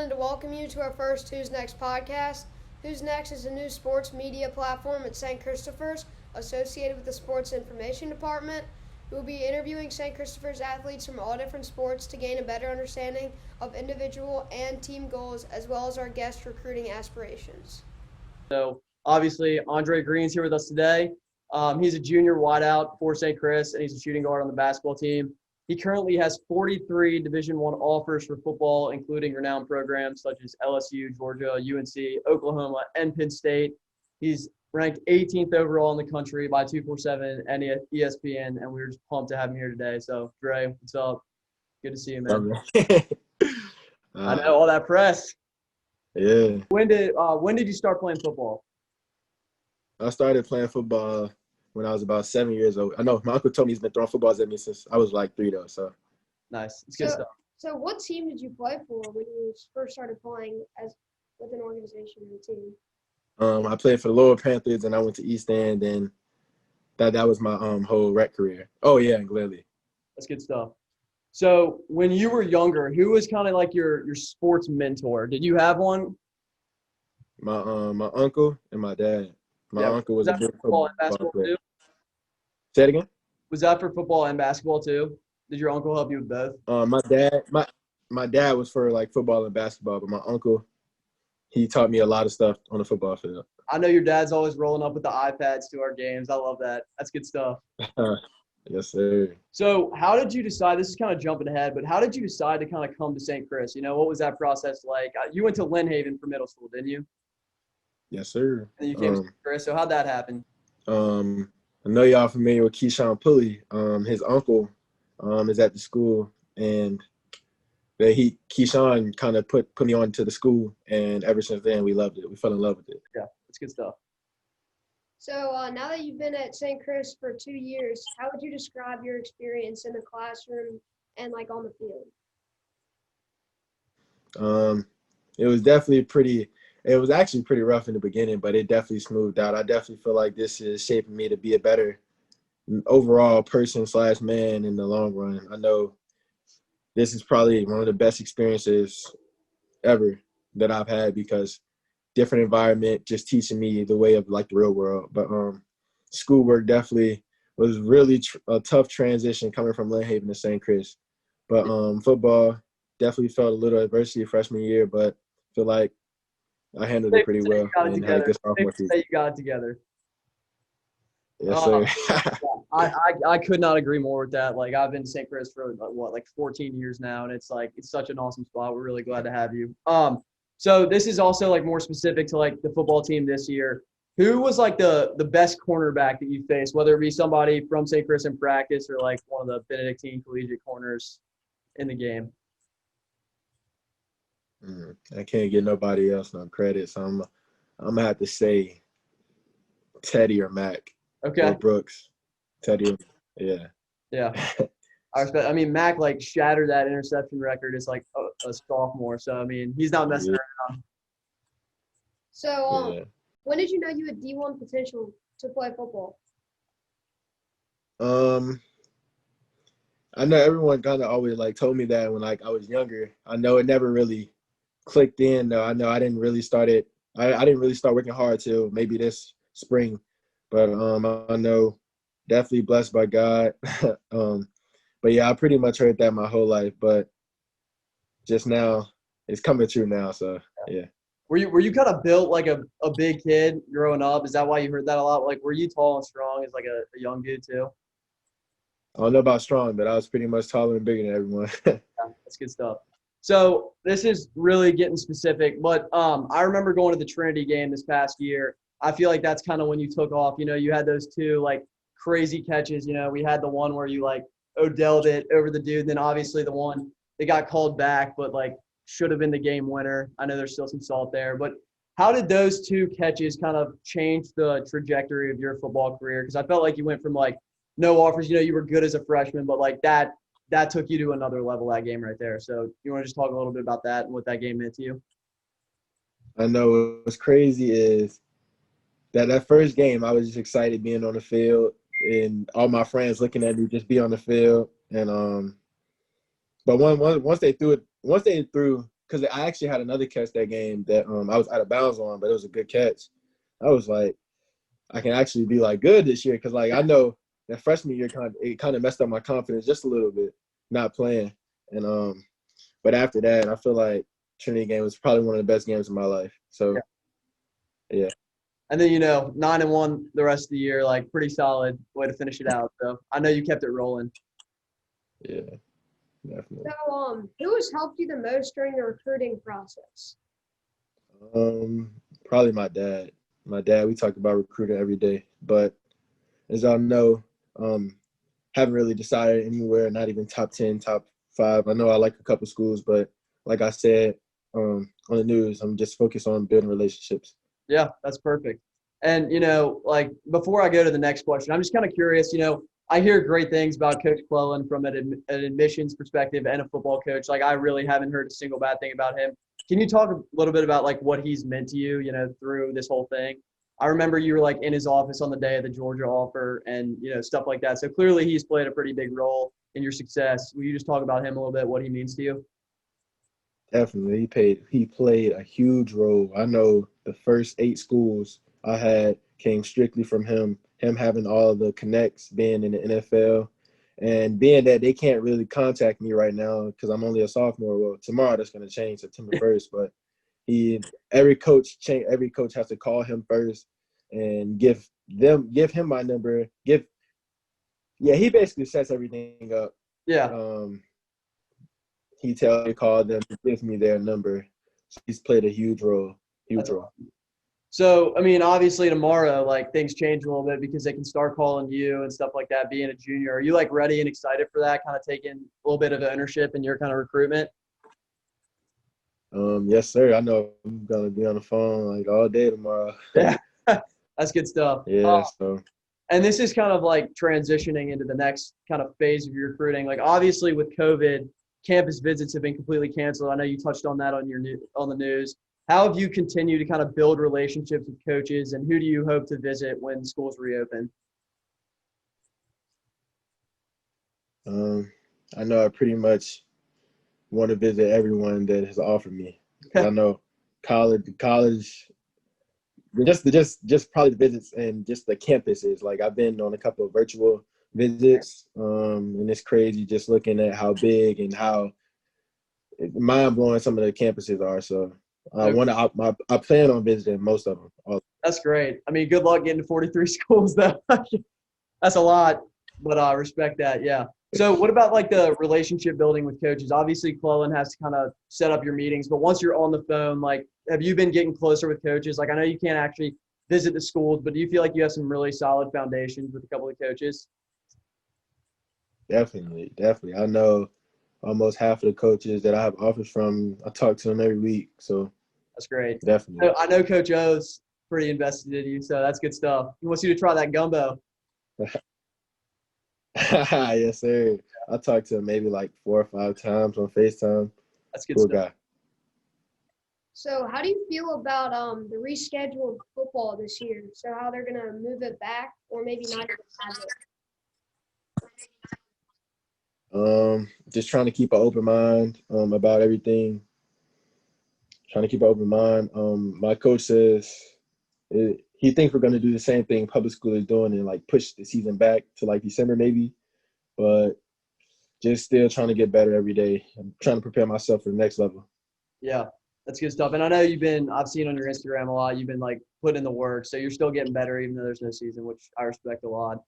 wanted to welcome you to our first Who's Next podcast. Who's Next is a new sports media platform at St. Christopher's associated with the Sports Information Department. We will be interviewing St. Christopher's athletes from all different sports to gain a better understanding of individual and team goals, as well as our guest recruiting aspirations. So obviously, Andre Greene's here with us today. He's a junior wideout for St. Chris, and he's a shooting guard on the basketball team. He currently has 43 Division I offers for football, including renowned programs such as LSU, Georgia, UNC, Oklahoma, and Penn State. He's ranked 18th overall in the country by 247 and ESPN, and we're just pumped to have him here today. So, Dre, what's up? Good to see you, man. I know all that press. Yeah. When did you start playing football? I started playing football when I was about 7 years old. I know my uncle told me he's been throwing footballs at me since I was like 3, though. So nice. It's good stuff. So what team did you play for when you first started playing with an organization and a team? I played for the Lower Panthers, and I went to East End, and that was my whole rec career. Oh yeah, and Gladly. That's good stuff. So when you were younger, who was kind of like your sports mentor? Did you have one? My uncle and my dad. My uncle was a big football and basketball player. too? Say it again? Was that for football and basketball too? Did your uncle help you with both? My dad was for like football and basketball, but my uncle, he taught me a lot of stuff on the football field. I know your dad's always rolling up with the iPads to our games. I love that. That's good stuff. Yes, sir. So how did you decide – this is kind of jumping ahead, but how did you decide to kind of come to St. Chris? You know, what was that process like? You went to Lynn Haven for middle school, didn't you? Yes, sir. And you came to St. Chris. So how'd that happen? I know y'all familiar with Keyshawn Pulley. His uncle is at the school, and Keyshawn kind of put me on to the school, and ever since then we loved it. We fell in love with it. Yeah, that's good stuff. So now that you've been at St. Chris for 2 years, how would you describe your experience in the classroom and like on the field? It was definitely pretty. It was actually pretty rough in the beginning, but it definitely smoothed out. I definitely feel like this is shaping me to be a better overall person/man in the long run. I know this is probably one of the best experiences ever that I've had because different environment, just teaching me the way of like the real world. But schoolwork definitely was really a tough transition coming from Lynn Haven to St. Chris. But football definitely felt a little adversity freshman year, but I feel like I handled it pretty well and had a good sophomore season. You got it together. Yes, sir. I could not agree more with that. Like I've been to St. Chris for like 14 years now, and it's such an awesome spot. We're really glad to have you. So this is also like more specific to like the football team this year. Who was like the best cornerback that you faced, whether it be somebody from St. Chris in practice or like one of the Benedictine collegiate corners in the game? I can't give nobody else no credit, so I'm gonna have to say Teddy or Mac. Okay. Or Brooks. Teddy. Yeah. Yeah. I respect. I mean, Mac like shattered that interception record as like a sophomore. So I mean, he's not messing around. So when did you know you had D1 potential to play football? I know everyone kind of always like told me that when like I was younger. I know it never really clicked in though. I know I didn't really start it. I didn't really start working hard till maybe this spring. But I know definitely blessed by God. But yeah, I pretty much heard that my whole life. But just now, it's coming true now. So yeah. Were you kind of built like a big kid growing up? Is that why you heard that a lot? Like, were you tall and strong as like a young dude too? I don't know about strong, but I was pretty much taller and bigger than everyone. Yeah, that's good stuff. So this is really getting specific, but I remember going to the Trinity game this past year. I feel like that's kind of when you took off. You know, you had those two like crazy catches. You know, we had the one where you like Odell'd it over the dude, and then obviously the one that got called back, but like should have been the game winner. I know there's still some salt there, but how did those two catches kind of change the trajectory of your football career? Because I felt like you went from like no offers. You know, you were good as a freshman, but like that took you to another level, that game right there. So you want to just talk a little bit about that and what that game meant to you? I know what's crazy is that first game, I was just excited being on the field and all my friends looking at me just be on the field. And but once they threw because I actually had another catch that game that I was out of bounds on, but it was a good catch. I was like, I can actually be like good this year, because like I know that freshman year it kind of messed up my confidence just a little bit, not playing. And but after that, I feel like Trinity game was probably one of the best games of my life. So yeah. And then 9-1 the rest of the year, like pretty solid way to finish it out. So I know you kept it rolling. Yeah, definitely. So, who has helped you the most during the recruiting process? Probably my dad. My dad, we talk about recruiting every day, but as y'all know, haven't really decided anywhere, not even top 10, top 5. I know I like a couple schools, but like I said on the news, I'm just focused on building relationships. Yeah, that's perfect. And, like before I go to the next question, I'm just kind of curious, I hear great things about Coach Cleighton from an admissions perspective and a football coach. Like I really haven't heard a single bad thing about him. Can you talk a little bit about like what he's meant to you, through this whole thing? I remember you were like in his office on the day of the Georgia offer and, stuff like that. So clearly he's played a pretty big role in your success. Will you just talk about him a little bit, what he means to you? Definitely. He played a huge role. I know the first 8 schools I had came strictly from him having all the connects, being in the NFL, and being that they can't really contact me right now because I'm only a sophomore. Well, tomorrow that's going to change, September 1st, but every coach has to call him first and give him my number. He basically sets everything up. Yeah. He call them, he gives me their number. So he's played a huge role. Huge role. So, I mean, obviously tomorrow, like things change a little bit because they can start calling you and stuff like that, being a junior. Are you like ready and excited for that, kind of taking a little bit of ownership in your kind of recruitment? Yes, sir. I know I'm gonna be on the phone like all day tomorrow. Yeah, that's good stuff. Yeah, so And this is kind of like transitioning into the next kind of phase of your recruiting. Like obviously with COVID, campus visits have been completely canceled. I know you touched on that on the news. How have you continued to kind of build relationships with coaches, and who do you hope to visit when schools reopen? I know I pretty much want to visit everyone that has offered me. I know college, just probably the visits and just the campuses. Like I've been on a couple of virtual visits, and it's crazy just looking at how big and how mind blowing some of the campuses are. So I plan on visiting most of them. That's great. I mean, good luck getting to 43 schools though. That's a lot, but I respect that. Yeah. So what about like the relationship building with coaches? Obviously, Cleighton has to kind of set up your meetings, but once you're on the phone, like, have you been getting closer with coaches? Like, I know you can't actually visit the schools, but do you feel like you have some really solid foundations with a couple of coaches? Definitely. I know almost half of the coaches that I have offers from. I talk to them every week, so That's great. definitely. I know Coach O's pretty invested in you, so that's good stuff. He wants you to try that gumbo. Yes, sir. I talked to him maybe like 4 or 5 times on FaceTime. That's good Cool stuff. guy. So, how do you feel about the rescheduled football this year? So, how they're going to move it back, or maybe not even have it? Just trying to keep an open mind about everything. Trying to keep an open mind. My coach says he thinks we're going to do the same thing public school is doing and like push the season back to like December maybe, but just still trying to get better every day. I'm trying to prepare myself for the next level. Yeah, that's good stuff. And I know I've seen on your Instagram a lot, you've been like putting in the work. So you're still getting better even though there's no season, which I respect a lot.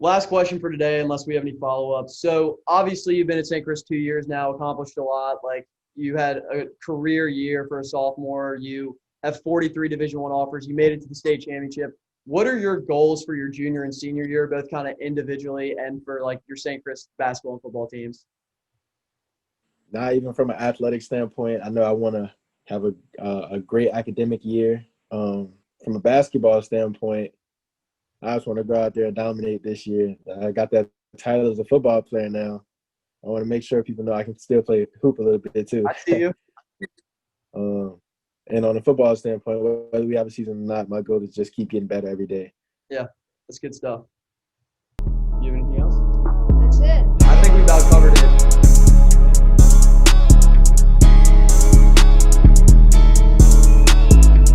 Last question for today, unless we have any follow-ups. So obviously you've been at St. Chris 2 years now, accomplished a lot. Like you had a career year for a sophomore. You have 43 Division I offers. You made it to the state championship. What are your goals for your junior and senior year, both kind of individually and for like your St. Chris basketball and football teams? Not even from an athletic standpoint. I know I want to have a great academic year. From a basketball standpoint, I just want to go out there and dominate this year. I got that title as a football player now. I want to make sure people know I can still play hoop a little bit too. I see you. And on a football standpoint, whether we have a season or not, my goal is just keep getting better every day. Yeah, that's good stuff. Do you have anything else?